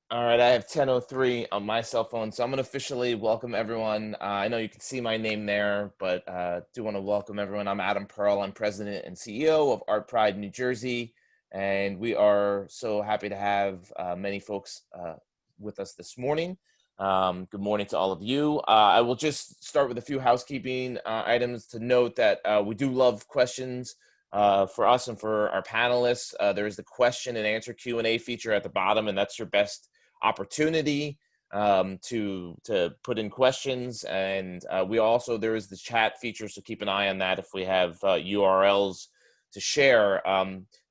All right, I have 10:03 on my cell phone, so I'm going to officially welcome everyone. I know you can see my name there, but do want to welcome everyone. I'm Adam Pearl. I'm president and CEO of ArtPride New Jersey, and we are so happy to have many folks with us this morning. Good morning to all of you. I will just start with a few housekeeping items to note that we do love questions. For us and for our panelists, there is the question and answer Q&A feature at the bottom, and that's your best opportunity to put in questions. And there is the chat feature, so keep an eye on that if we have URLs to share.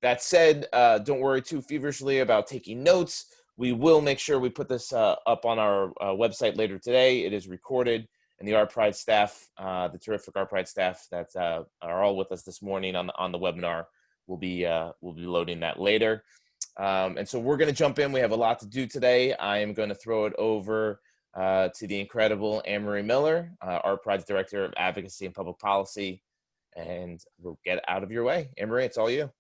That said, don't worry too feverishly about taking notes. We will make sure we put this up on our website later today. It is recorded, and the ArtPride staff, the terrific ArtPride staff that are all with us this morning on the webinar, will be loading that later. And so we're going to jump in. We have a lot to do today. I am going to throw it over to the incredible Anne-Marie Miller, ArtPride's Director of Advocacy and Public Policy, and we'll get out of your way. Anne-Marie, it's all you.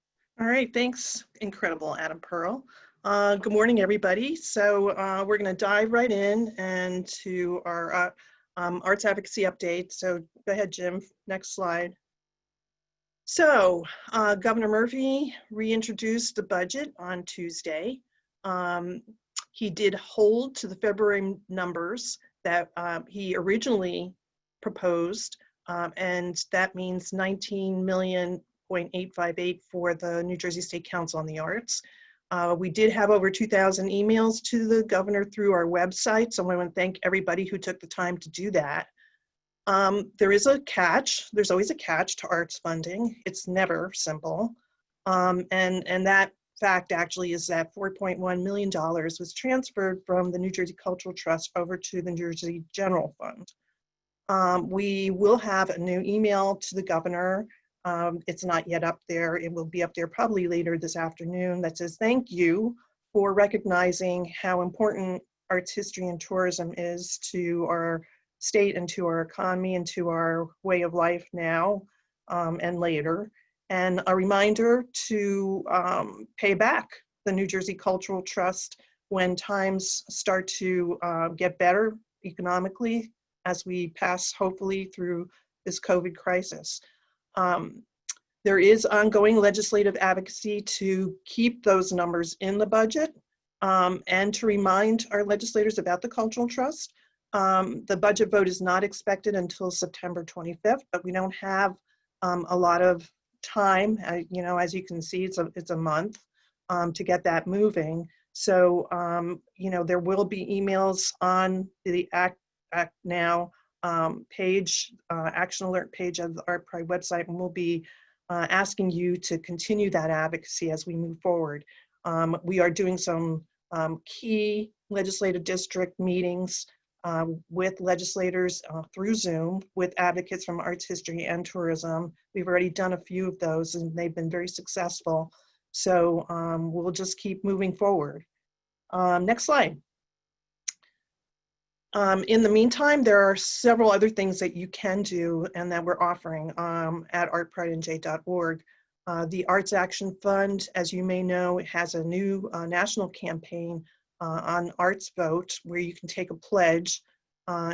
All right, thanks, incredible Adam Pearl. Good morning, everybody. So we're going to dive right in and to our arts advocacy update. So go ahead, Jim, next slide. So Governor Murphy reintroduced the budget on Tuesday. He did hold to the February numbers that he originally proposed, and that means $19.858 for the New Jersey State Council on the Arts. We did have over 2,000 emails to the governor through our website, so I want to thank everybody who took the time to do that. There is a catch. There's always a catch to arts funding. It's never simple. And that fact actually is that $4.1 million was transferred from the New Jersey Cultural Trust over to the New Jersey General Fund. We will have a new email to the governor. It's not yet up there. It will be up there probably later this afternoon that says, thank you for recognizing how important arts history and tourism is to our state and to our economy and to our way of life now and later. And a reminder to pay back the New Jersey Cultural Trust when times start to get better economically as we pass, hopefully, through this COVID crisis. There is ongoing legislative advocacy to keep those numbers in the budget and to remind our legislators about the Cultural Trust. The budget vote is not expected until September 25th, but we don't have a lot of time. You know, as you can see, it's a month to get that moving. So, you know, there will be emails on the Act Now page, action alert page of the ArtPride website, and we'll be asking you to continue that advocacy as we move forward. We are doing some key legislative district meetings with legislators through Zoom with advocates from arts history and tourism. We've already done a few of those and they've been very successful. So we'll just keep moving forward. Next slide. In the meantime, there are several other things that you can do and that we're offering at artpridenj.org. The Arts Action Fund, as you may know, has a new national campaign on Arts Vote, where you can take a pledge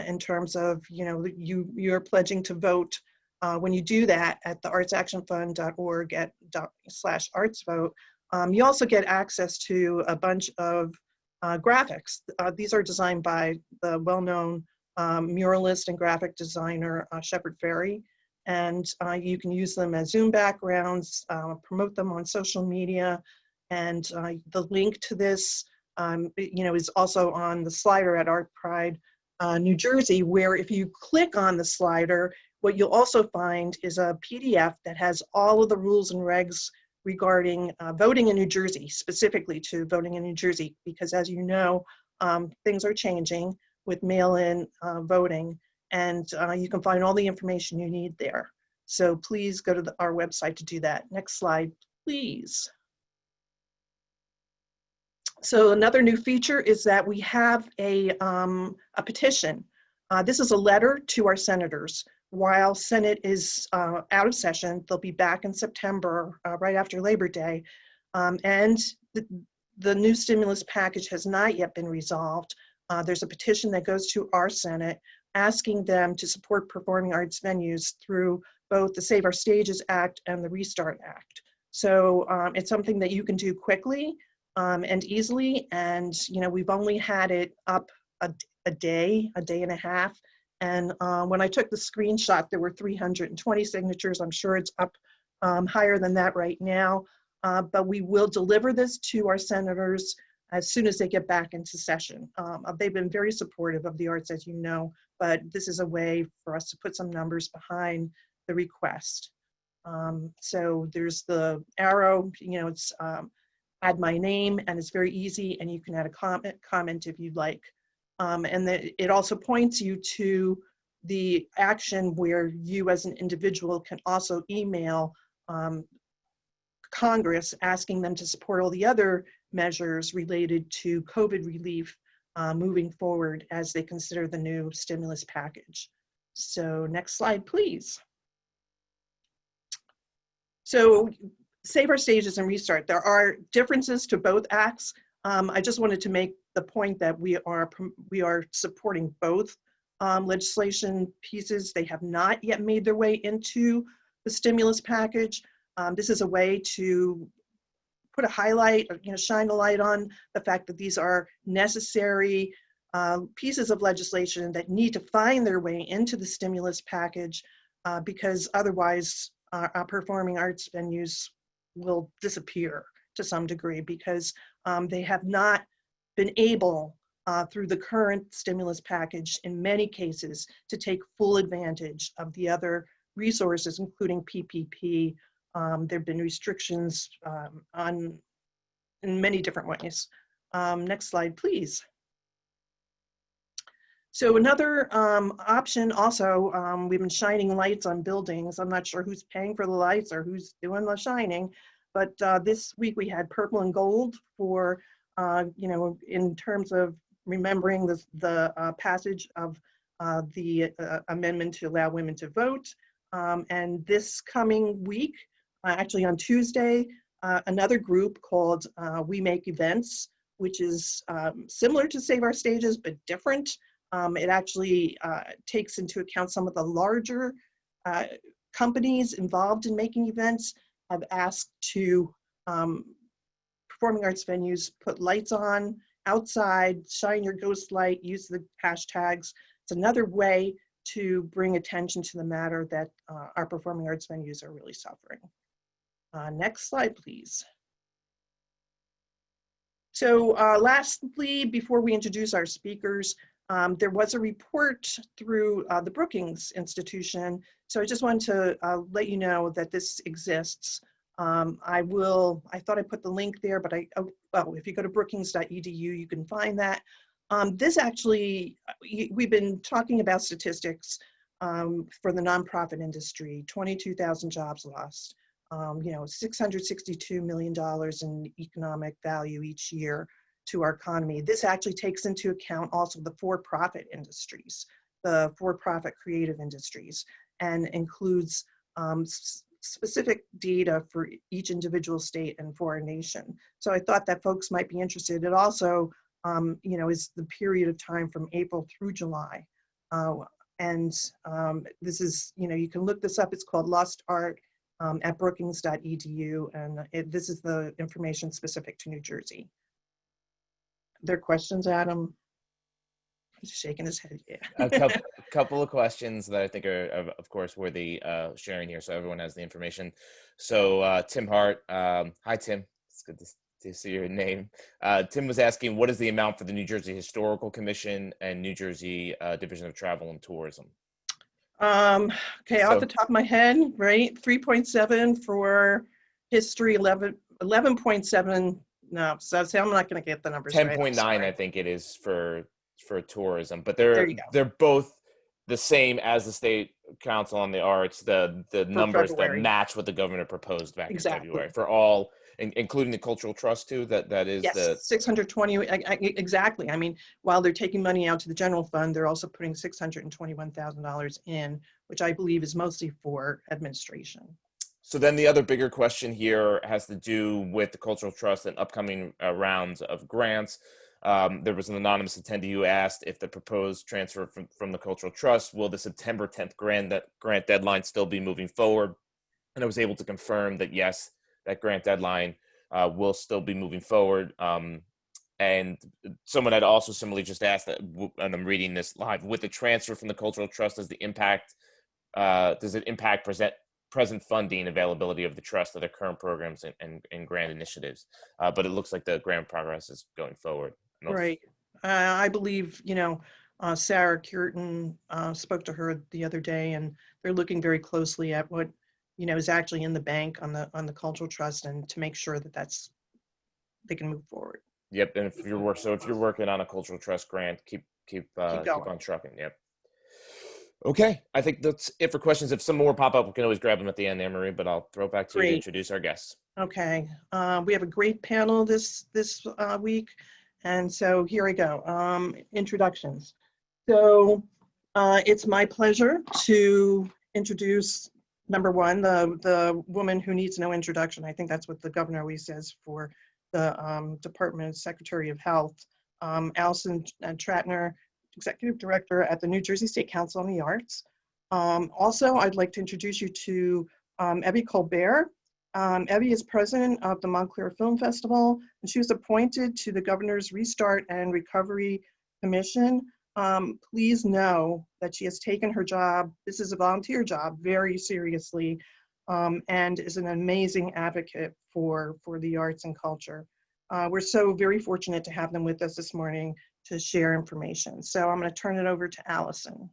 in terms of, you know, you're pledging to vote. When you do that at the artsactionfund.org /artsvote, you also get access to a bunch of graphics. These are designed by the well-known muralist and graphic designer Shepard Fairey, and you can use them as Zoom backgrounds, promote them on social media, and the link to this you know, is also on the slider at ArtPride New Jersey, where if you click on the slider, what you'll also find is a PDF that has all of the rules and regs regarding voting in New Jersey, specifically to voting in New Jersey, because as you know, things are changing with mail-in voting, and you can find all the information you need there. So please go to our website to do that. Next slide, please. So another new feature is that we have a petition. This is a letter to our senators. While Senate is out of session, they'll be back in September, right after Labor Day. And the new stimulus package has not yet been resolved. There's a petition that goes to our Senate asking them to support performing arts venues through both the Save Our Stages Act and the Restart Act. So it's something that you can do quickly and easily. And, you know, we've only had it up a day and a half. And when I took the screenshot, there were 320 signatures. I'm sure it's up higher than that right now. But we will deliver this to our senators as soon as they get back into session. They've been very supportive of the arts, as you know, but this is a way for us to put some numbers behind the request. So there's the arrow, you know, it's add my name, and it's very easy, and you can add a comment if you'd like. And it also points you to the action where you as an individual can also email Congress asking them to support all the other measures related to COVID relief moving forward as they consider the new stimulus package. So next slide, please. So Save Our Stages and Restart, there are differences to both acts. I just wanted to make the point that we are supporting both legislation pieces. They have not yet made their way into the stimulus package. This is a way to put a highlight, you know, shine a light on the fact that these are necessary pieces of legislation that need to find their way into the stimulus package because otherwise our performing arts venues will disappear to some degree because they have not been able through the current stimulus package in many cases to take full advantage of the other resources, including PPP. There have been restrictions in many different ways. Next slide, please. So another option also, we've been shining lights on buildings. I'm not sure who's paying for the lights or who's doing the shining, but this week we had purple and gold for, you know, in terms of remembering the passage of the amendment to allow women to vote. And this coming week, actually on Tuesday, another group called We Make Events, which is similar to Save Our Stages, but different. It actually takes into account some of the larger companies involved in making events have asked to performing arts venues put lights on outside, shine your ghost light, use the hashtags. It's another way to bring attention to the matter that our performing arts venues are really suffering. Next slide, please. So lastly, before we introduce our speakers, there was a report through the Brookings Institution. So I just wanted to let you know that this exists. I thought I put the link there, but well, if you go to brookings.edu, you can find that. This actually, we've been talking about statistics for the nonprofit industry, 22,000 jobs lost, you know, $662 million in economic value each year to our economy. This actually takes into account also the for-profit industries, the for-profit creative industries, and includes specific data for each individual state and for our nation. So I thought that folks might be interested. It also, you know, is the period of time from April through July. This is, you know, you can look this up. It's called Lost Art at brookings.edu, and this is the information specific to New Jersey. There are questions, Adam? He's shaking his head, yeah. A couple of questions that I think are, of course, worthy sharing here, so everyone has the information. So Tim Hart, hi Tim, it's good to see your name. Tim was asking, what is the amount for the New Jersey Historical Commission and New Jersey Division of Travel and Tourism? Okay, off the top of my head, right, 3.7 for history, 11.7. No, so I'm not going to get the numbers 10.9, right. I think it is for tourism, but they're both the same as the state council on the arts. The numbers February. that match what the governor proposed back Exactly. in February for all, including the cultural trust too. That is, yes, the 620 exactly. I mean, while they're taking money out to the general fund, they're also putting $621,000 in, which I believe is mostly for administration. So then the other bigger question here has to do with the Cultural Trust and upcoming rounds of grants. There was an anonymous attendee who asked if the proposed transfer from the Cultural Trust, will the September 10th grant deadline still be moving forward? And I was able to confirm that yes, that grant deadline will still be moving forward. And someone had also similarly just asked that, and I'm reading this live, with the transfer from the Cultural Trust, does it impact present funding availability of the trust of their current programs and grant initiatives? But it looks like the grant progress is going forward. Right. I believe, Sarah Curtin spoke to her the other day, and they're looking very closely at what, is actually in the bank on the Cultural Trust, and to make sure that they can move forward. Yep. And if you're working on a Cultural Trust grant, keep on trucking. Yep. Okay, I think that's it for questions. If some more pop up, we can always grab them at the end, Anne Marie, but I'll throw it back to you to introduce our guests. Okay, we have a great panel this week, and so here we go. Introductions. So it's my pleasure to introduce number one, the woman who needs no introduction. I think that's what the governor always says for the Department Secretary of Health, Allison Tratner, Executive Director at the New Jersey State Council on the Arts. Also, I'd like to introduce you to Evie Colbert. Evie is president of the Montclair Film Festival, and she was appointed to the Governor's Restart and Recovery Commission. Please know that she has taken her job, this is a volunteer job, very seriously, and is an amazing advocate for the arts and culture. We're so very fortunate to have them with us this morning to share information. So I'm going to turn it over to Allison.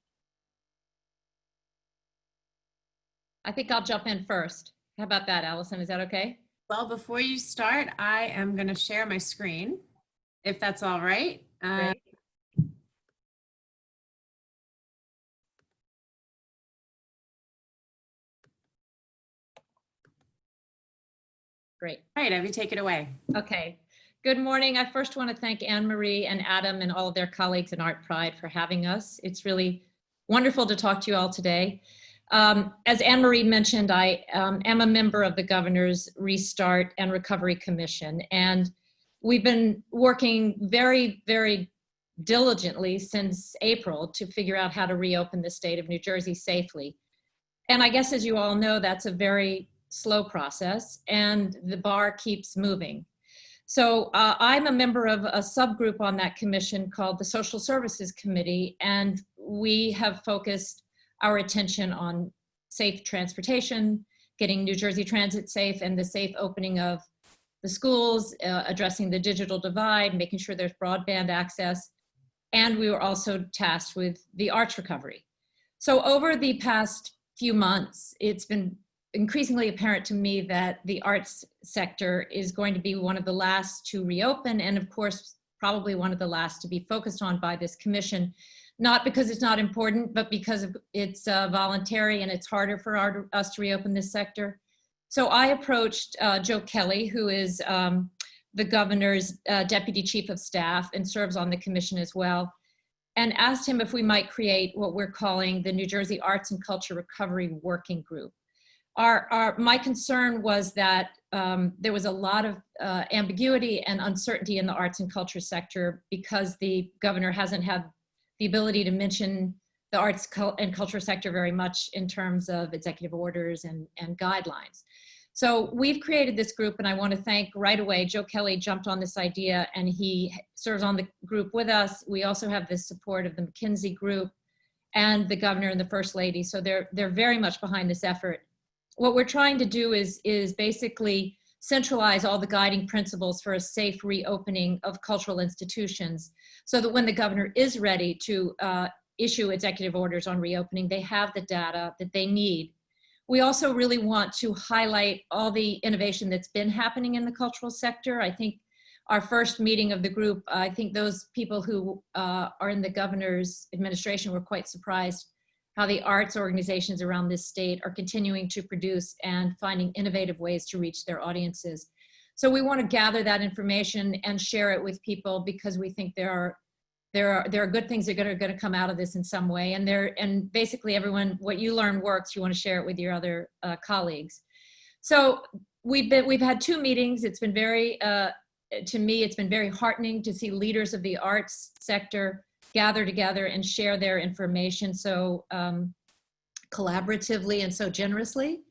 I think I'll jump in first. How about that, Allison? Is that okay? Well, before you start, I am going to share my screen, if that's all right. Great. All right, Evie, take it away. Okay. Good morning. I first want to thank Anne Marie and Adam and all of their colleagues in ArtPride for having us. It's really wonderful to talk to you all today. As Anne Marie mentioned, I am a member of the Governor's Restart and Recovery Commission, and we've been working very, very diligently since April to figure out how to reopen the state of New Jersey safely. And I guess, as you all know, that's a very slow process, and the bar keeps moving. So I'm a member of a subgroup on that commission called the Social Services Committee, and we have focused our attention on safe transportation, getting New Jersey Transit safe, and the safe opening of the schools, addressing the digital divide, making sure there's broadband access, and we were also tasked with the arts recovery. So over the past few months, it's been increasingly apparent to me that the arts sector is going to be one of the last to reopen, and of course, probably one of the last to be focused on by this commission, not because it's not important, but because it's voluntary and it's harder for us to reopen this sector. So I approached Joe Kelly, who is the governor's deputy chief of staff and serves on the commission as well, and asked him if we might create what we're calling the New Jersey Arts and Culture Recovery Working Group. My concern was that there was a lot of ambiguity and uncertainty in the arts and culture sector because the governor hasn't had the ability to mention the arts and culture sector very much in terms of executive orders and guidelines. So we've created this group, and I want to thank right away, Joe Kelly jumped on this idea and he serves on the group with us. We also have the support of the McKinsey Group and the governor and the First Lady. So they're very much behind this effort. What we're trying to do is basically centralize all the guiding principles for a safe reopening of cultural institutions so that when the governor is ready to issue executive orders on reopening, they have the data that they need. We also really want to highlight all the innovation that's been happening in the cultural sector. I think our first meeting of the group, I think those people who are in the governor's administration were quite surprised how the arts organizations around this state are continuing to produce and finding innovative ways to reach their audiences. So we want to gather that information and share it with people because we think there are good things that are going to come out of this in some way. And basically everyone, what you learn works, you want to share it with your other colleagues. So we've had 2 meetings. It's been very, to me, it's been very heartening to see leaders of the arts sector gather together and share their information so collaboratively and so generously.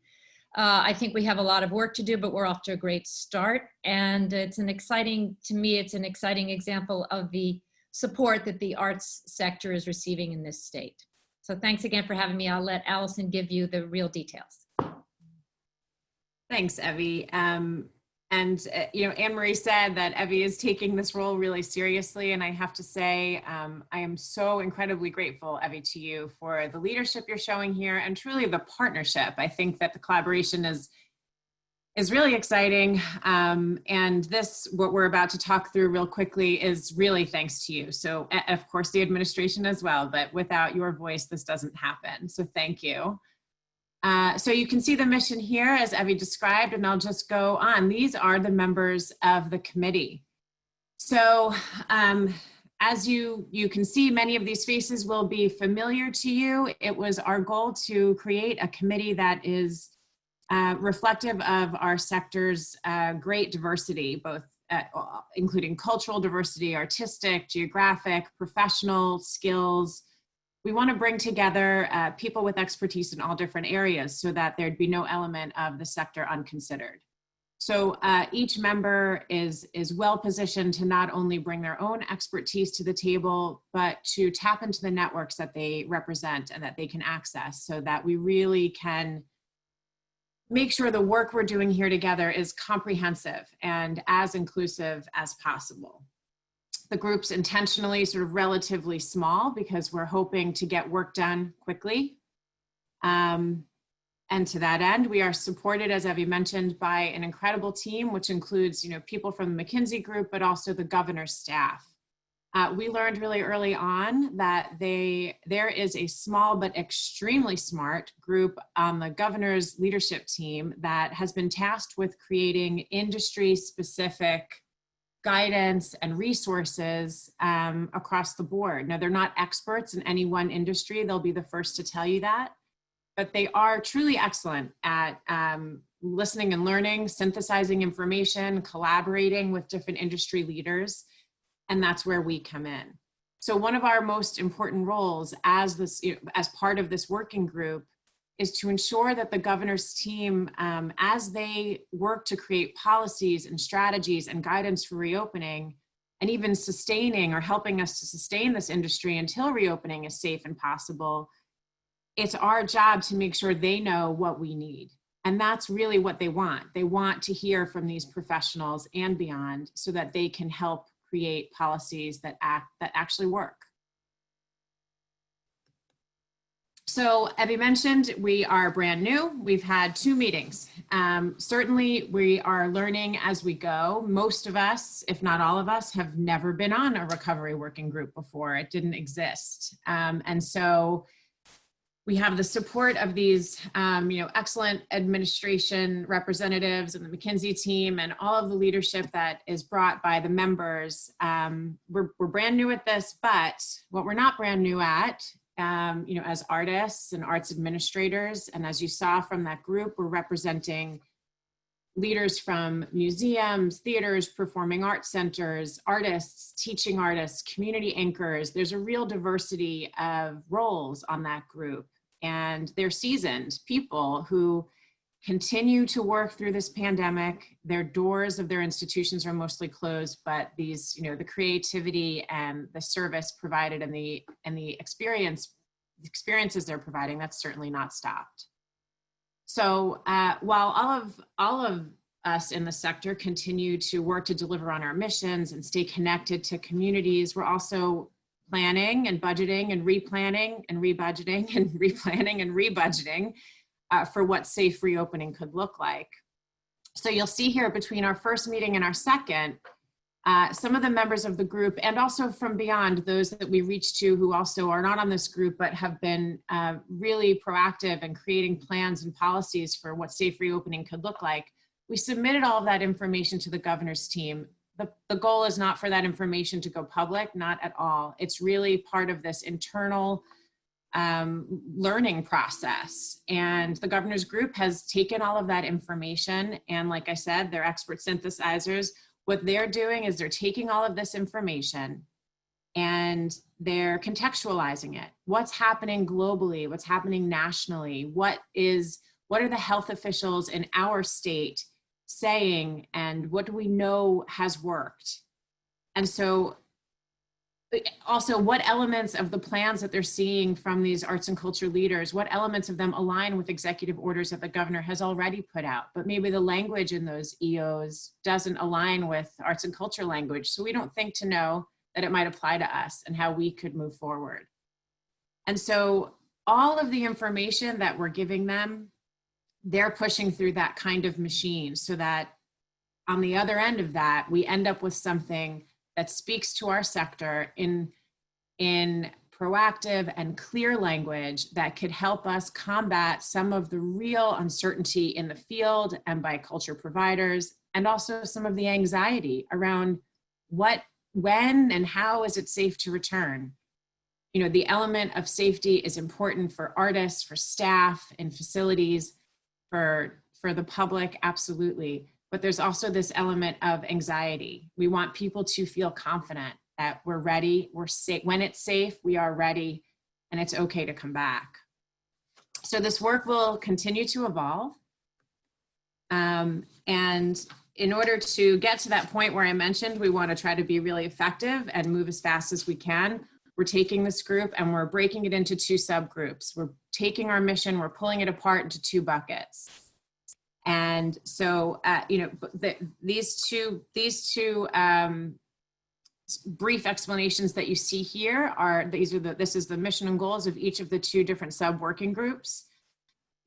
I think we have a lot of work to do, but we're off to a great start. And it's an exciting, to me, it's an exciting example of the support that the arts sector is receiving in this state. So thanks again for having me. I'll let Allison give you the real details. Thanks, Evie. You know, Anne Marie said that Evie is taking this role really seriously, and I have to say, I am so incredibly grateful, Evie, to you for the leadership you're showing here and truly the partnership. I think that the collaboration is really exciting, and this, what we're about to talk through real quickly, is really thanks to you. So, of course, the administration as well, but without your voice, this doesn't happen. So thank you. So you can see the mission here as Evie described, and I'll just go on. These are the members of the committee. So as you can see, many of these faces will be familiar to you. It was our goal to create a committee that is reflective of our sector's great diversity, both including cultural diversity, artistic, geographic, professional skills. We want to bring together people with expertise in all different areas so that there'd be no element of the sector unconsidered. So each member is well positioned to not only bring their own expertise to the table, but to tap into the networks that they represent and that they can access so that we really can make sure the work we're doing here together is comprehensive and as inclusive as possible. The group's intentionally sort of relatively small because we're hoping to get work done quickly. And to that end, we are supported, as Evie mentioned, by an incredible team, which includes, you know, people from the McKinsey group, but also the governor's staff. We learned really early on that there is a small but extremely smart group on the governor's leadership team that has been tasked with creating industry-specific guidance and resources across the board. Now, they're not experts in any one industry. They'll be the first to tell you that, but they are truly excellent at listening and learning, synthesizing information, collaborating with different industry leaders, and that's where we come in. So one of our most important roles as part of this working group is to ensure that the governor's team, as they work to create policies and strategies and guidance for reopening, and even sustaining or helping us to sustain this industry until reopening is safe and possible, it's our job to make sure they know what we need. And that's really what they want. They want to hear from these professionals and beyond so that they can help create policies that actually work. So Evie mentioned we are brand new. We've had 2 meetings. Certainly we are learning as we go. Most of us, if not all of us, have never been on a recovery working group before. It didn't exist. And so we have the support of these excellent administration representatives and the McKinsey team and all of the leadership that is brought by the members. We're brand new at this, but what we're not brand new at, as artists and arts administrators, and as you saw from that group, we're representing leaders from museums, theaters, performing arts centers, artists, teaching artists, community anchors. There's a real diversity of roles on that group, and they're seasoned people who continue to work through this pandemic. Their doors of their institutions are mostly closed, but these, the creativity and the service provided and the experiences they're providing, that's certainly not stopped. So while all of us in the sector continue to work to deliver on our missions and stay connected to communities, we're also planning and budgeting and replanning and rebudgeting and replanning and rebudgeting for what safe reopening could look like. So you'll see here between our first meeting and our second, some of the members of the group, and also from beyond, those that we reached to who also are not on this group but have been really proactive in creating plans and policies for what safe reopening could look like. We submitted all of that information to the governor's team. The goal is not for that information to go public, not at all. It's really part of this internal learning process. And the governor's group has taken all of that information. And like I said, they're expert synthesizers. What they're doing is they're taking all of this information and they're contextualizing it. What's happening globally? What's happening nationally? What are the health officials in our state saying? And what do we know has worked? And so also, what elements of the plans that they're seeing from these arts and culture leaders, what elements of them align with executive orders that the governor has already put out, but maybe the language in those EOs doesn't align with arts and culture language. So we don't think to know that it might apply to us and how we could move forward. And so all of the information that we're giving them, they're pushing through that kind of machine so that on the other end of that, we end up with something that speaks to our sector in proactive and clear language that could help us combat some of the real uncertainty in the field and by culture providers, and also some of the anxiety around what, when, and how is it safe to return. You know, the element of safety is important for artists, for staff, and facilities, for the public, absolutely. But there's also this element of anxiety. We want people to feel confident that we're ready, we're safe. When it's safe, we are ready, and it's okay to come back. So this work will continue to evolve. And in order to get to that point where I mentioned, we want to try to be really effective and move as fast as we can. We're taking this group and we're breaking it into 2 subgroups. We're taking our mission, we're pulling it apart into 2 buckets. And so, you know, these two brief explanations that you see here this is the mission and goals of each of the 2 different sub-working groups.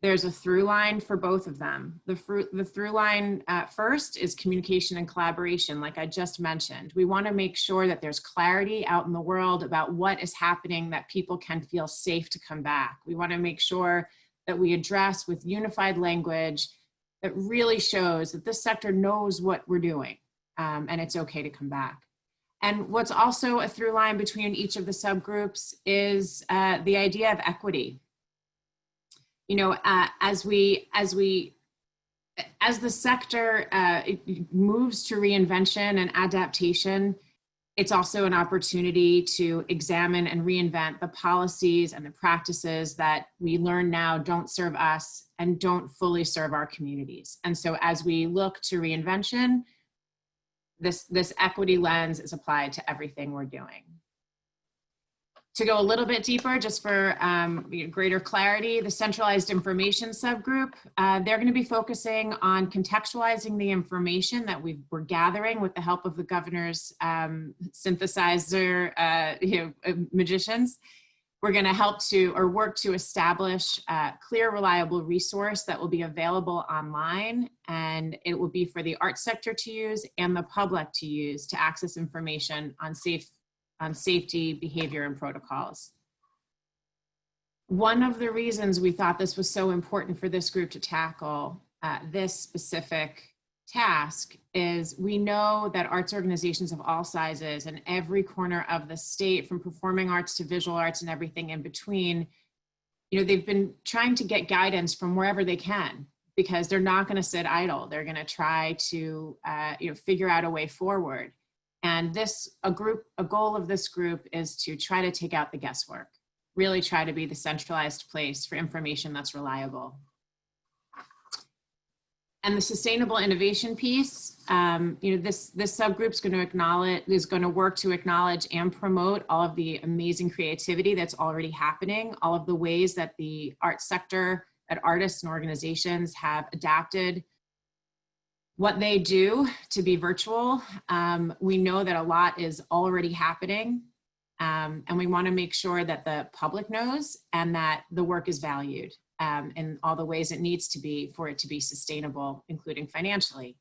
There's a through line for both of them. The through line first is communication and collaboration, like I just mentioned. We want to make sure that there's clarity out in the world about what is happening, that people can feel safe to come back. We want to make sure that we address with unified language that really shows that this sector knows what we're doing, and it's okay to come back. And what's also a through line between each of the subgroups is the idea of equity. You know, as the sector moves to reinvention and adaptation, it's also an opportunity to examine and reinvent the policies and the practices that we learn now don't serve us and don't fully serve our communities. And so as we look to reinvention, this equity lens is applied to everything we're doing. To go a little bit deeper, just for greater clarity, the centralized information subgroup, they're going to be focusing on contextualizing the information that we're gathering with the help of the governor's synthesizer magicians. We're going to help to, or work to establish a clear, reliable resource that will be available online, and it will be for the arts sector to use and the public to use to access information on safety, behavior, and protocols. One of the reasons we thought this was so important for this group to tackle this specific task is we know that arts organizations of all sizes in every corner of the state, from performing arts to visual arts and everything in between, you know, they've been trying to get guidance from wherever they can, because they're not going to sit idle. They're going to try to figure out a way forward. And a goal of this group is to try to take out the guesswork, really try to be the centralized place for information that's reliable. And the sustainable innovation piece, this subgroup is going to work to acknowledge and promote all of the amazing creativity that's already happening, all of the ways that the art sector, that artists and organizations have adapted what they do to be virtual. We know that a lot is already happening, and we want to make sure that the public knows and that the work is valued in all the ways it needs to be for it to be sustainable, including financially.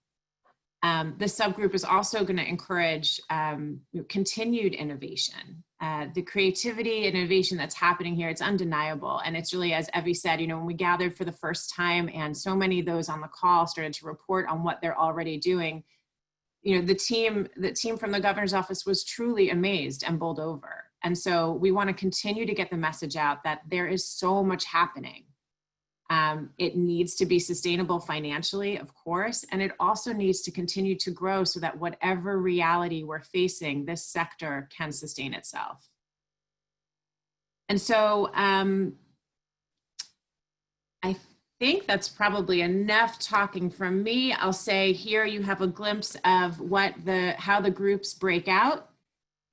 This subgroup is also going to encourage continued innovation. The creativity and innovation that's happening here, it's undeniable. And it's really, as Evie said, when we gathered for the first time and so many of those on the call started to report on what they're already doing, the team from the governor's office was truly amazed and bowled over. And so we want to continue to get the message out that there is so much happening. It needs to be sustainable financially, of course, and it also needs to continue to grow so that whatever reality we're facing, this sector can sustain itself. And so I think that's probably enough talking from me. I'll say here you have a glimpse of how the groups break out.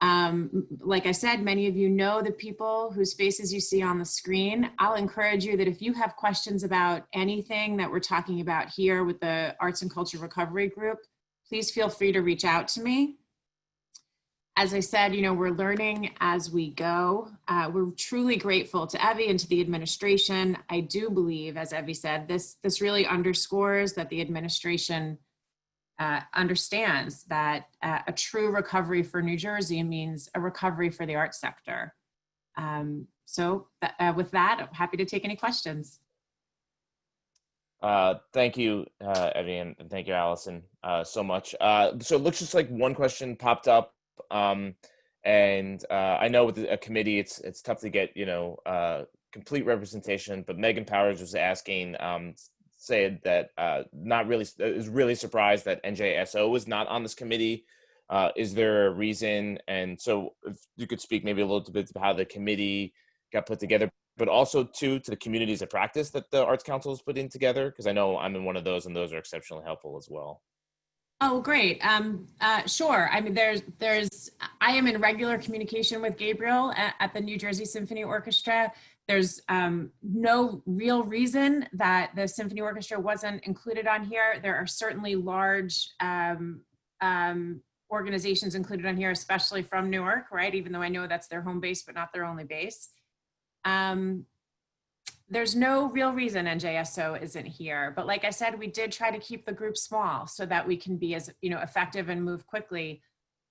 Like I said, many of you know the people whose faces you see on the screen. I'll encourage you that if you have questions about anything that we're talking about here with the Arts and Culture Recovery Group, please feel free to reach out to me. As I said, we're learning as we go. We're truly grateful to Evie and to the administration. I do believe, as Evie said, this really underscores that the administration understands that a true recovery for New Jersey means a recovery for the arts sector. With that, I'm happy to take any questions. Thank you, Evie, and thank you, Allison, so much. So it looks just like one question popped up. And I know with a committee, it's tough to get, complete representation, but Megan Powers was asking, said that is really surprised that NJSO is not on this committee. Is there a reason? And so if you could speak maybe a little bit about how the committee got put together, but also to the communities of practice that the Arts Council is putting together, because I know I'm in one of those, and those are exceptionally helpful as well. Oh, great. Sure. I mean, I am in regular communication with Gabriel at the New Jersey Symphony Orchestra. There's no real reason that the Symphony Orchestra wasn't included on here. There are certainly large organizations included on here, especially from Newark, right? Even though I know that's their home base, but not their only base. There's no real reason NJSO isn't here, but like I said, we did try to keep the group small so that we can be as effective and move quickly.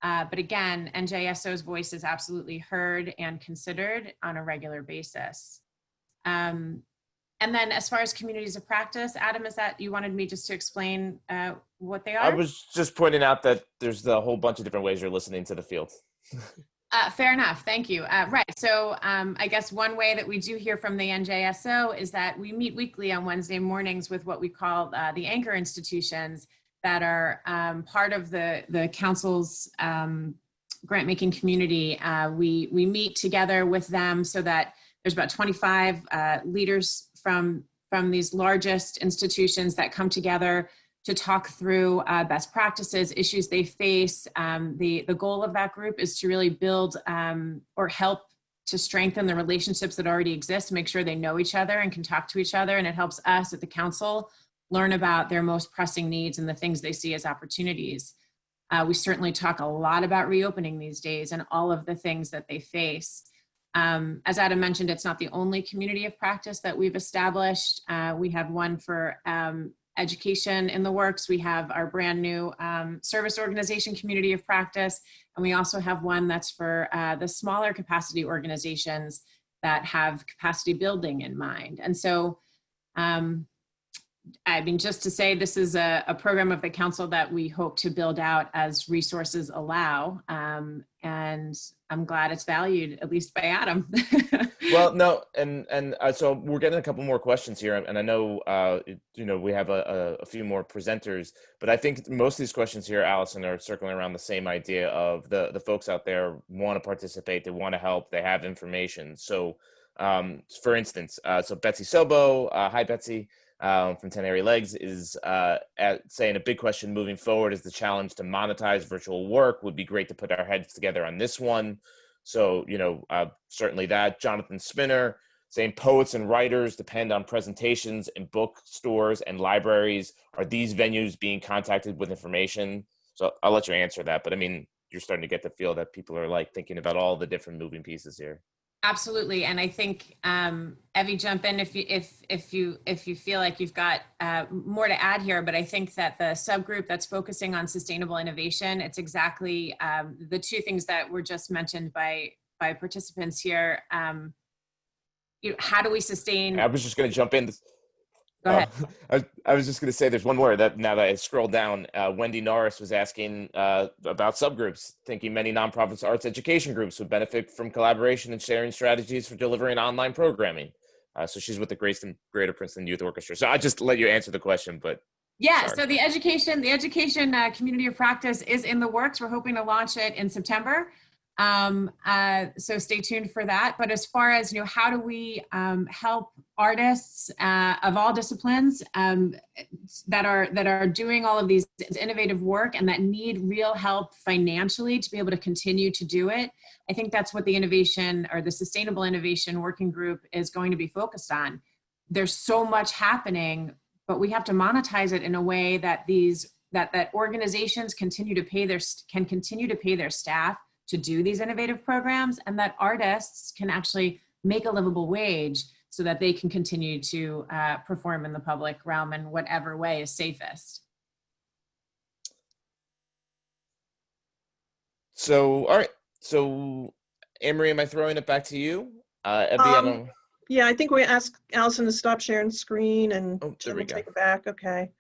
But again, NJSO's voice is absolutely heard and considered on a regular basis. And then as far as communities of practice, Adam, is that you wanted me just to explain what they are? I was just pointing out that there's a whole bunch of different ways you're listening to the field. Fair enough. Thank you. Right. So I guess one way that we do hear from the NJSO is that we meet weekly on Wednesday mornings with what we call the anchor institutions that are part of the council's grant-making community. We meet together with them so that there's about 25 leaders from these largest institutions that come together to talk through best practices, issues they face. The goal of that group is to really build or help to strengthen the relationships that already exist, make sure they know each other and can talk to each other. And it helps us at the council learn about their most pressing needs and the things they see as opportunities. We certainly talk a lot about reopening these days and all of the things that they face. As Adam mentioned, it's not the only community of practice that we've established. We have one for education in the works. We have our brand new service organization community of practice. And we also have one that's for the smaller capacity organizations that have capacity building in mind. And so, I mean, just to say, this is a program of the council that we hope to build out as resources allow. And I'm glad it's valued, at least by Adam. Well, no, and so we're getting a couple more questions here, and I know we have a few more presenters, but I think most of these questions here, Allison, are circling around the same idea of the folks out there want to participate, they want to help, they have information. So, for instance, so Betsy Sobo, hi Betsy, from 10 Airy Legs, is saying a big question moving forward is the challenge to monetize virtual work. Would be great to put our heads together on this one. So, certainly that. Jonathan Spinner saying poets and writers depend on presentations in bookstores and libraries. Are these venues being contacted with information? So I'll let you answer that. But I mean, you're starting to get the feel that people are like thinking about all the different moving pieces here. Absolutely, and I think Evie, jump in if you feel like you've got more to add here. But I think that the subgroup that's focusing on sustainable innovation, it's exactly the two things that were just mentioned by participants here. How do we sustain? I was just going to jump in. Go ahead. I was just going to say there's one more that now that I scroll down, Wendy Norris was asking about subgroups, thinking many nonprofits arts education groups would benefit from collaboration and sharing strategies for delivering online programming. So she's with the Greater Princeton Youth Orchestra. So I just let you answer the question, but yeah, sorry. so the education community of practice is in the works. We're hoping to launch it in September. So stay tuned for that. But as far as, how do we help artists of all disciplines that are doing all of these innovative work and that need real help financially to be able to continue to do it, I think that's what the innovation or the Sustainable Innovation Working Group is going to be focused on. There's so much happening, but we have to monetize it in a way that that organizations can continue to pay their staff to do these innovative programs, and that artists can actually make a livable wage so that they can continue to perform in the public realm in whatever way is safest. So, all right. So, Anne-Marie, am I throwing it back to you? Evie, I don't... Yeah, I think we asked Allison to stop sharing the screen and there we she'll go. take it back. Okay.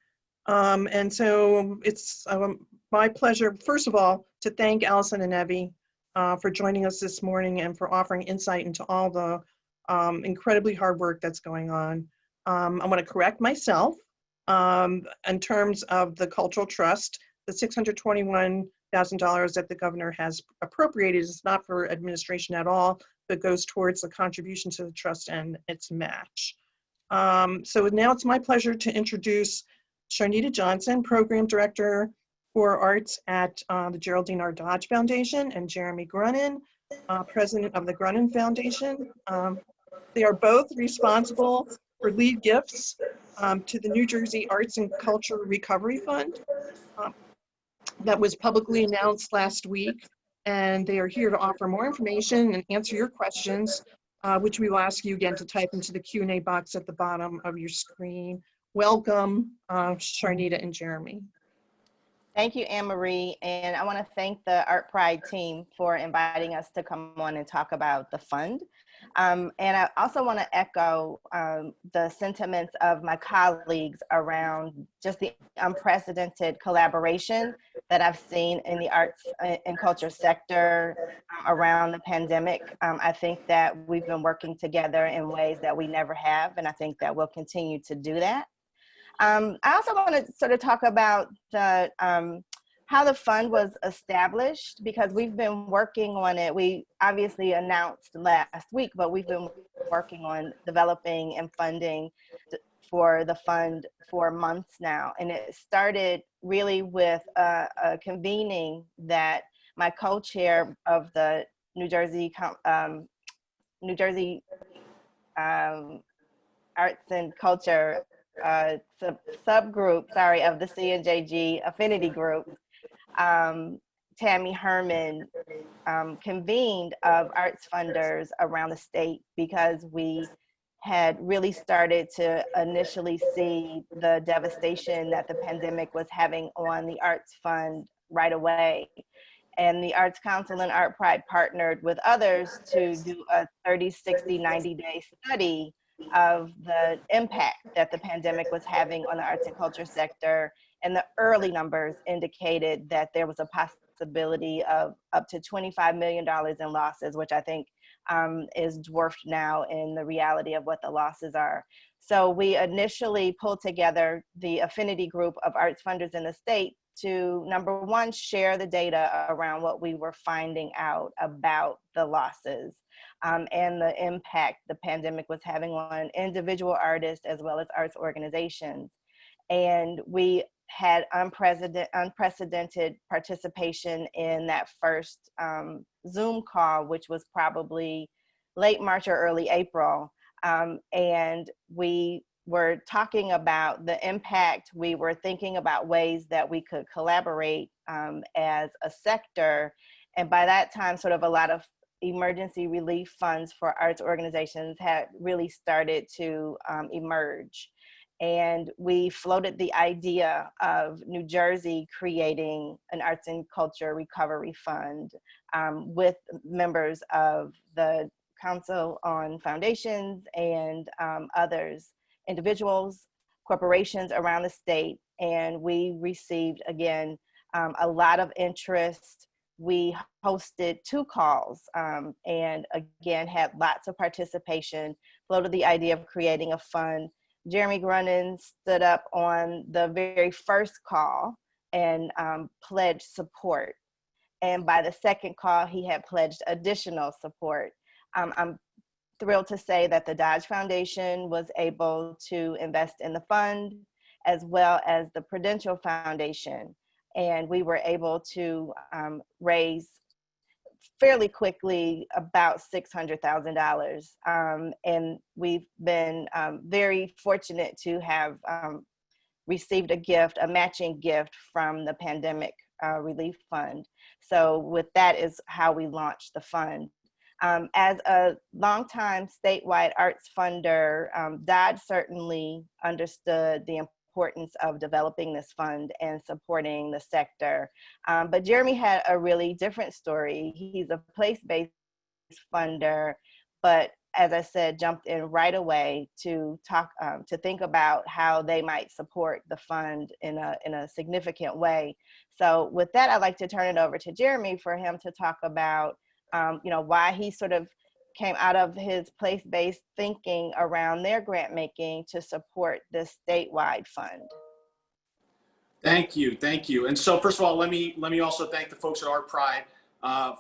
And so it's my pleasure, first of all, to thank Allison and Evie for joining us this morning and for offering insight into all the incredibly hard work that's going on. I want to correct myself in terms of the Cultural Trust. The $621,000 that the governor has appropriated is not for administration at all, but goes towards the contribution to the trust and its match. So now it's my pleasure to introduce Sharnita Johnson, Program Director for Arts at the Geraldine R Foundation, and Jeremy Grunin, President of the Grunin Foundation. They are both responsible for lead gifts to the New Jersey Arts and Culture Recovery Fund that was publicly announced last week. And they are here to offer more information and answer your questions, which we will ask you again to type into the Q&A box at the bottom of your screen. Welcome, Sharnita and Jeremy. Thank you, Anne-Marie, and I want to thank the ArtPride team for inviting us to come on and talk about the fund. And I also want to echo the sentiments of my colleagues around just the unprecedented collaboration that I've seen in the arts and culture sector around the pandemic. I think that we've been working together in ways that we never have, and I think that we'll continue to do that. I also want to sort of talk about the, how the fund was established, because we've been working on it. We obviously announced last week, but we've been working on developing and funding for the fund for months now. And it started really with a convening that my co-chair of the New Jersey Arts and Culture subgroup, of the CNJG affinity group, Tammy Herman, convened of arts funders around the state, because we had really started to initially see the devastation that the pandemic was having on the Arts Fund right away. And the Arts Council and ArtPride partnered with others to do a 30, 60, 90-day study of the impact that the pandemic was having on the arts and culture sector. And the early numbers indicated that there was a possibility of up to $25 million in losses, which I think is dwarfed now in the reality of what the losses are. So we initially pulled together the affinity group of arts funders in the state to, number one, share the data around what we were finding out about the losses and the impact the pandemic was having on individual artists as well as arts organizations. And we had unprecedented participation in that first Zoom call, which was probably late March or early April. And we were talking about the impact. We were thinking about ways that we could collaborate as a sector. And by that time, sort of a lot of emergency relief funds for arts organizations had really started to emerge. And we floated the idea of New Jersey creating an arts and culture recovery fund with members of the Council on Foundations and others, individuals, corporations around the state, and we received, again, a lot of interest. We hosted 2 calls, and again, had lots of participation, floated the idea of creating a fund. Jeremy Grunin stood up on the very first call and pledged support. And by the second call, he had pledged additional support. I'm thrilled to say that the Dodge Foundation was able to invest in the fund, as well as the Prudential Foundation. And we were able to raise fairly quickly about $600,000. And we've been very fortunate to have received a gift, a matching gift from the Pandemic Relief Fund. So with that is how we launched the fund. As a longtime statewide arts funder, Dodge certainly understood the importance of developing this fund and supporting the sector. But Jeremy had a really different story. He's a place-based funder, but as I said, jumped in right away to talk, to think about how they might support the fund in a significant way. So with that, I'd like to turn it over to Jeremy for him to talk about why he sort of came out of his place-based thinking around their grant making to support this statewide fund. Thank you. And so first of all, let me also thank the folks at ArtPride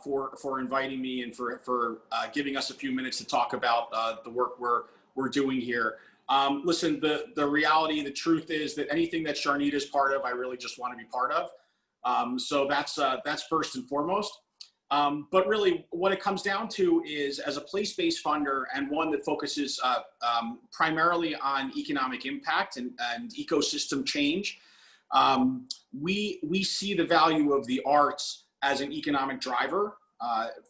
for inviting me and for giving us a few minutes to talk about the work we're doing here. Listen, the reality, the truth is that anything that Sharnita is part of, I really just want to be part of. So that's first and foremost. But really what it comes down to is, as a place-based funder and one that focuses primarily on economic impact and ecosystem change, we see the value of the arts as an economic driver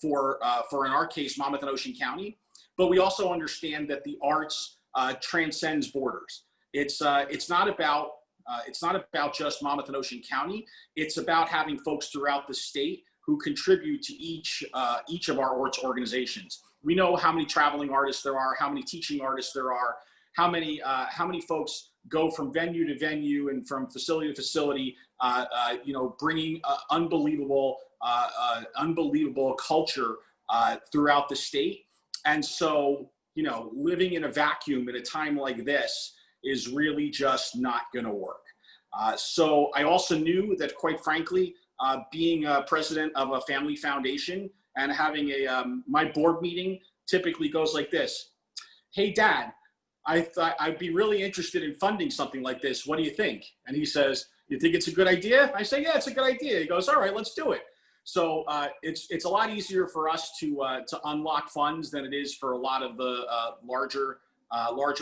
for in our case, Monmouth and Ocean County. But we also understand that the arts transcends borders. It's not about just Monmouth and Ocean County. It's about having folks throughout the state who contribute to each of our arts organizations. We know how many traveling artists there are, how many teaching artists there are, how many folks go from venue to venue and from facility to facility, bringing unbelievable culture throughout the state. And so, living in a vacuum at a time like this is really just not going to work. So I also knew that, quite frankly, being a president of a family foundation and having my board meeting typically goes like this. Hey, Dad, I thought I'd be really interested in funding something like this. What do you think? And he says, you think it's a good idea? I say, yeah, it's a good idea. He goes, all right, let's do it. So it's a lot easier for us to unlock funds than it is for a lot of the larger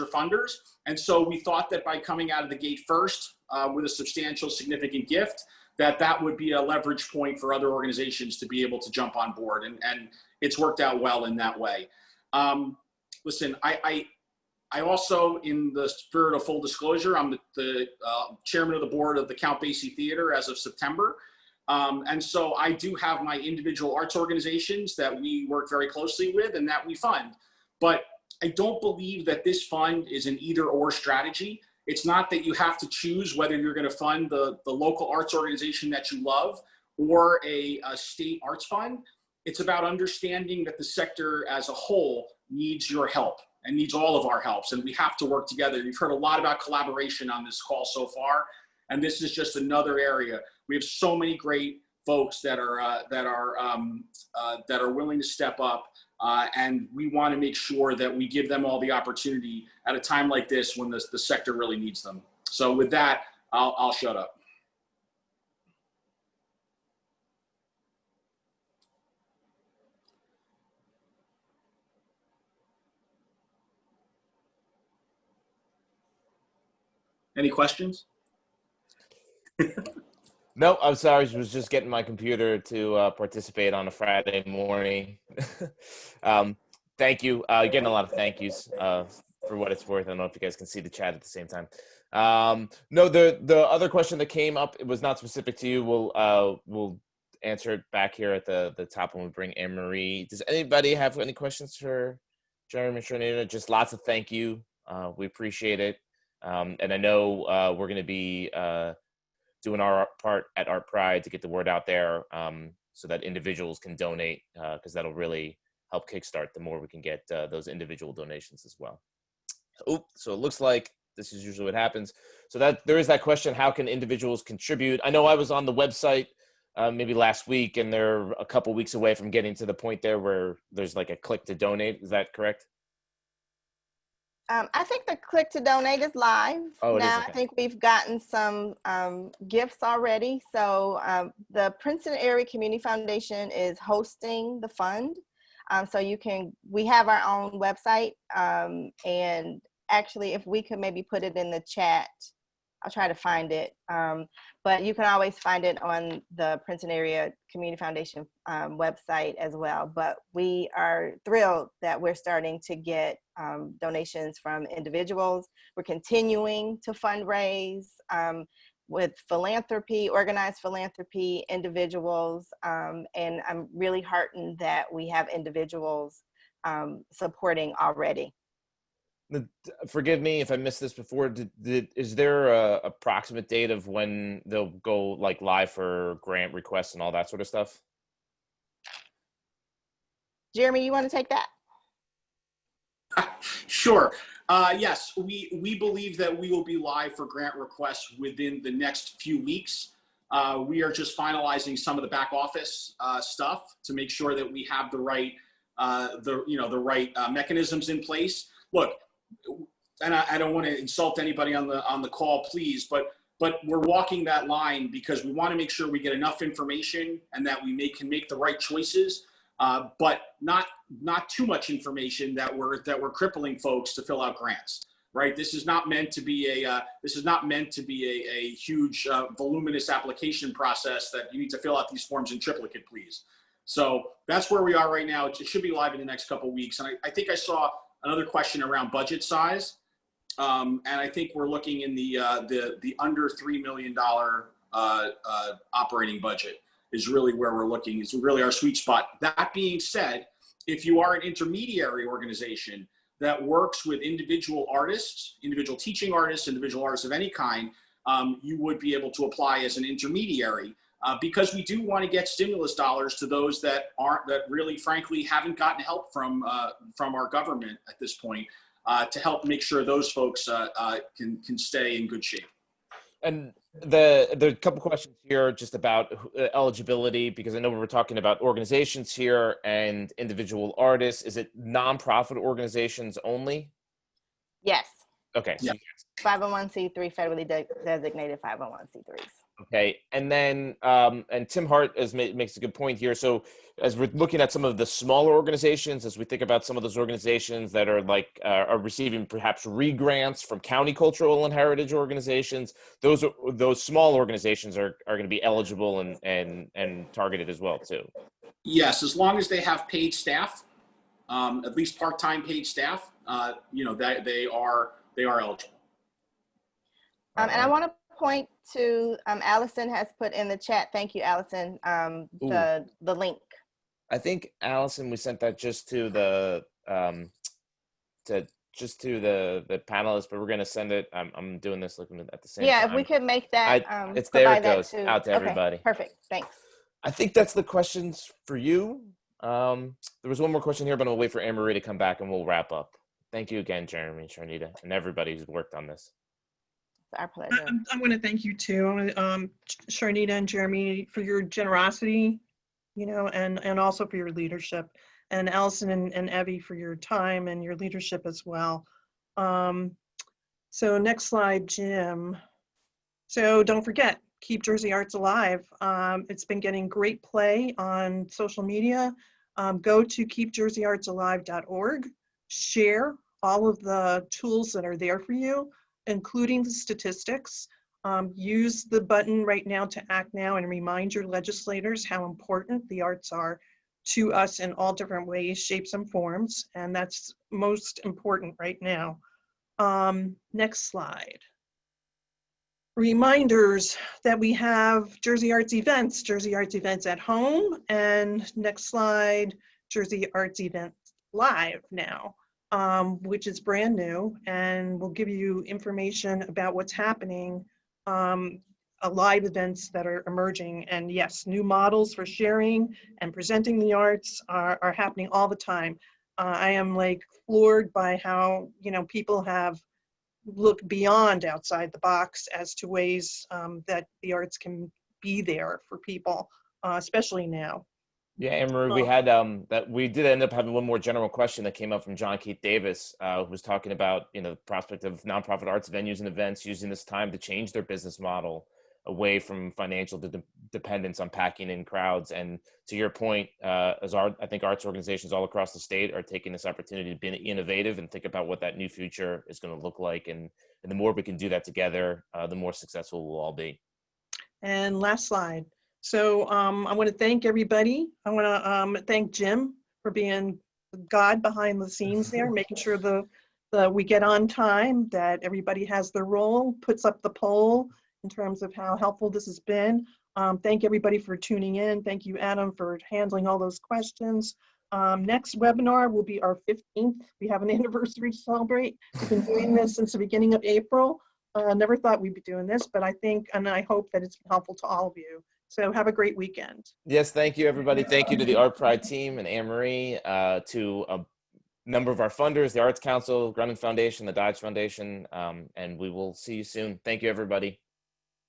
funders. And so we thought that by coming out of the gate first with a substantial, significant gift, that would be a leverage point for other organizations to be able to jump on board. And it's worked out well in that way. Listen, I also, in the spirit of full disclosure, I'm the chairman of the board of the Count Basie Theater as of September. And so I do have my individual arts organizations that we work very closely with and that we fund. But I don't believe that this fund is an either or strategy. It's not that you have to choose whether you're going to fund the local arts organization that you love or a state arts fund. It's about understanding that the sector as a whole needs your help and needs all of our helps, and we have to work together. You've heard a lot about collaboration on this call so far, and this is just another area. We have so many great folks that are willing to step up, and we want to make sure that we give them all the opportunity at a time like this when the sector really needs them. So with that, I'll shut up. Any questions? No, I'm sorry. I was just getting my computer to participate on a Friday morning. Thank you. Getting a lot of thank yous for what it's worth. I don't know if you guys can see the chat at the same time. No, the other question that came up, it was not specific to you. We'll answer it back here at the top when we bring Anne Marie. Does anybody have any questions for Jeremy and Sharnita? Just lots of thank you. We appreciate it. And I know we're going to be doing our part at ArtPride to get the word out there so that individuals can donate, because that'll really help kickstart the more we can get those individual donations as well. So it looks like this is usually what happens. So that there is that question, how can individuals contribute? I know I was on the website maybe last week, and they're a couple weeks away from getting to the point there where there's like a click to donate. Is that correct? I think the click to donate is live. Oh, it is, now. okay. I think we've gotten some gifts already. So the Princeton Area Community Foundation is hosting the fund. So we have our own website. And actually, if we could maybe put it in the chat, I'll try to find it. But you can always find it on the Princeton Area Community Foundation website as well. But we are thrilled that we're starting to get donations from individuals. We're continuing to fundraise with philanthropy, organized philanthropy, individuals. And I'm really heartened that we have individuals supporting already. Forgive me if I missed this before. Is there a approximate date of when they'll go like live for grant requests and all that sort of stuff? Jeremy, you want to take that? Sure. Yes, we believe that we will be live for grant requests within the next few weeks. We are just finalizing some of the back office stuff to make sure that we have the right mechanisms in place. Look, and I don't want to insult anybody on the call, please, but we're walking that line because we want to make sure we get enough information and that we can make the right choices, but not too much information that we're crippling folks to fill out grants. Right? This is not meant to be a huge voluminous application process that you need to fill out these forms in triplicate, please. So that's where we are right now. It should be live in the next couple of weeks, and I think I saw another question around budget size, and I think we're looking in the under $3 million operating budget is really where we're looking. Is really our sweet spot. That being said, if you are an intermediary organization that works with individual artists, individual teaching artists, individual artists of any kind, you would be able to apply as an intermediary. Because we do want to get stimulus dollars to those that really, frankly, haven't gotten help from our government at this point, to help make sure those folks can stay in good shape. And the couple questions here just about eligibility, because I know we're talking about organizations here and individual artists. Is it nonprofit organizations only? Yes. Okay. Yeah. 501c3, federally designated 501c3s. Okay, and then and Tim Hart makes a good point here. So as we're looking at some of the smaller organizations, as we think about some of those organizations that are like are receiving perhaps re-grants from county cultural and heritage organizations, those small organizations are going to be eligible and targeted as well too. Yes, as long as they have paid staff, at least part-time paid staff, that they are eligible. And I want to point to Allison has put in the chat. Thank you, Allison. The link. I think Allison, we sent that just to the panelists, but we're gonna send it. I'm doing this looking at the same time. Yeah, if we could make that. It's there. It goes out to okay, everybody. Perfect. Thanks. I think that's the questions for you. There was one more question here, but I'll wait for Anne-Marie to come back and we'll wrap up. Thank you again, Jeremy, Sharnita, and everybody who's worked on this. Our pleasure. I want to thank you too, Sharnita and Jeremy, for your generosity, and also for your leadership, and Allison and Evie for your time and your leadership as well. So next slide, Jim. So don't forget, keep Jersey Arts alive. It's been getting great play on social media. Go to keepjerseyartsalive.org. Share all of the tools that are there for you, including the statistics. Use the button right now to act now and remind your legislators how important the arts are to us in all different ways, shapes, and forms. And that's most important right now. Next slide. Reminders that we have Jersey Arts events at home. And next slide, Jersey Arts events live now. which is brand new, and will give you information about what's happening, live events that are emerging. And yes, new models for sharing and presenting the arts are happening all the time. I am like floored by how, people have looked beyond outside the box as to ways that the arts can be there for people, especially now. Yeah, Anne Marie, we had that we did end up having one more general question that came up from John Keith Davis, who was talking about the prospect of nonprofit arts venues and events using this time to change their business model away from financial dependence on packing in crowds. And to your point, I think arts organizations all across the state are taking this opportunity to be innovative and think about what that new future is going to look like. And the more we can do that together, the more successful we'll all be. And last slide. So I want to thank everybody. I want to thank Jim for being the God behind the scenes there, making sure we get on time, that everybody has their role, puts up the poll in terms of how helpful this has been. Thank everybody for tuning in. Thank you, Adam, for handling all those questions. Next webinar will be our 15th. We have an anniversary to celebrate. We've been doing this since the beginning of April. Never thought we'd be doing this, but I think and I hope that it's been helpful to all of you. So have a great weekend. Yes, thank you, everybody. Thank you to the ArtPride team and Anne Marie, to a number of our funders, the Arts Council, Grunin Foundation, the Dodge Foundation, and we will see you soon. Thank you, everybody.